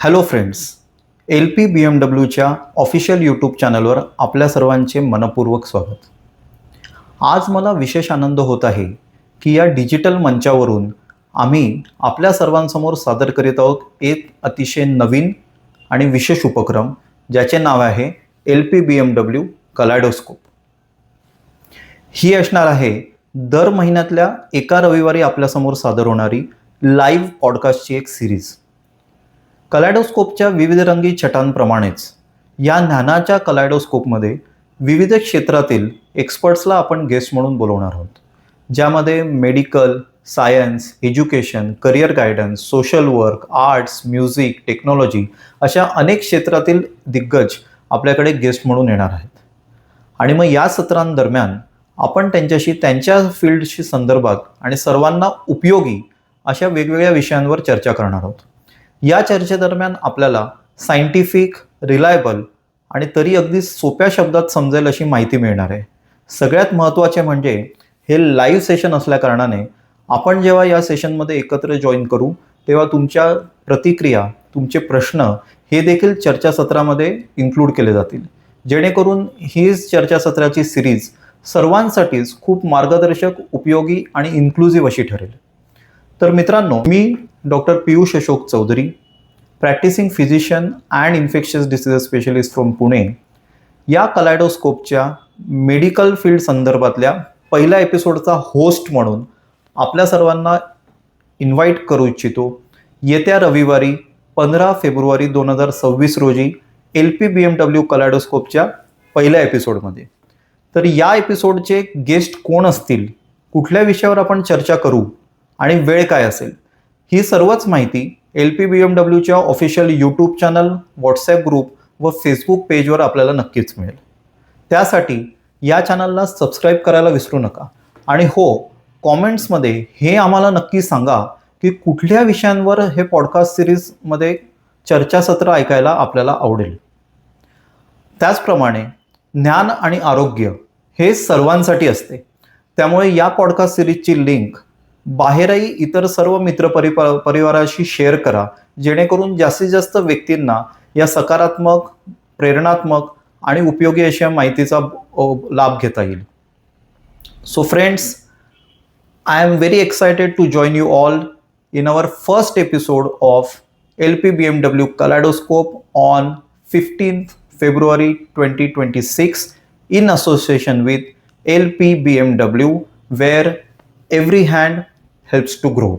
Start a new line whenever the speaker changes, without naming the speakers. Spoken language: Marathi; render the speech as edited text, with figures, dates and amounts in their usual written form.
Hello friends, LP BMW official YouTube चॅनलवर आपल्या सर्वांचे मनपूर्वक स्वागत. आज मला विशेष आनंद होत आहे की या डिजिटल मंचावरून आम्ही आपल्या सर्वांसमोर सादर करीत आहोत एक अतिशय नवीन आणि विशेष उपक्रम ज्याचे नाव आहे LP BMW कलायडोस्कोप. ही असणार आहे दर महिन्यातल्या एका रविवारी आपल्यासमोर सादर होणारी लाईव्ह पॉडकास्टची एक सिरीज. कलायडोस्कोपच्या विविध रंगी छटांप्रमाणेच या ज्ञानाच्या कलायडोस्कोपमध्ये विविध क्षेत्रातील एक्सपर्ट्सला आपण गेस्ट म्हणून बोलवणार आहोत, ज्यामध्ये medical, science, education, career guidance, social work, arts, music, technology अशा अनेक क्षेत्रातील दिग्गज आपल्याकडे गेस्ट म्हणून येणार आहेत. आणि मग या सत्रांदरम्यान आपण त्यांच्याशी त्यांच्या फील्डशी संदर्भात आणि सर्वांना उपयोगी अशा वेगवेगळ्या विषयांवर चर्चा करणार आहोत. या चर्चेदरम्यान आपल्याला सायंटिफिक, रिलायबल आणि तरी अगदी सोप्या शब्दात समजेल अशी माहिती मिळणार आहे. सगळ्यात महत्त्वाचे म्हणजे हे लाईव्ह सेशन असल्याकारणाने आपण जेव्हा या सेशनमध्ये एकत्र जॉईन करू तेव्हा तुमच्या प्रतिक्रिया, तुमचे प्रश्न हे देखील चर्चासत्रामध्ये इन्क्लूड केले जातील, जेणेकरून ही चर्चासत्राची सिरीज सर्वांसाठीच खूप मार्गदर्शक, उपयोगी आणि इन्क्लुझिव्ह अशी ठरेल. तर मित्रांनो, मी doctor Piyush Ashok Chaudhari, practising physician and infectious diseases specialist from Pune, या कलायडोस्कोपच्या मेडिकल फील्ड संदर्भातल्या पहिल्या एपिसोडचा होस्ट म्हणून आपल्या सर्वांना इन्व्हाइट करू इच्छितो येत्या रविवारी 15 फेब्रुवारी 2026 रोजी LP BMW कलायडोस्कोपच्या पहिल्या एपिसोडमध्ये. तर या एपिसोडचे गेस्ट कोण असतील, कुठल्या विषयावर आपण चर्चा करू आणि वेळ काय असेल, ही सर्वच माहिती LP BMWच्या official YouTube channel, WhatsApp group व फेसबुक पेजवर आपल्याला नक्कीच मिळेल. त्यासाठी या चॅनलला सबस्क्राईब करायला विसरू नका. आणि हो, कॉमेंट्समध्ये हे आम्हाला नक्की सांगा की कुठल्या विषयांवर हे पॉडकास्ट सिरीजमध्ये चर्चासत्र ऐकायला आपल्याला आवडेल. त्याचप्रमाणे ज्ञान आणि आरोग्य हे सर्वांसाठी असते, त्यामुळे या पॉडकास्ट सिरीजची लिंक बाहेरही इतर सर्व परिवाराशी शेअर करा, जेणेकरून जास्तीत जास्त व्यक्तींना या सकारात्मक, प्रेरणात्मक आणि उपयोगी अशा माहितीचा लाभ घेता येईल. So friends, I am very excited to join you all in our first episode of LP BMW Kaleidoscope on 15th February 2026 in association with LP BMW, where every hand helps to grow.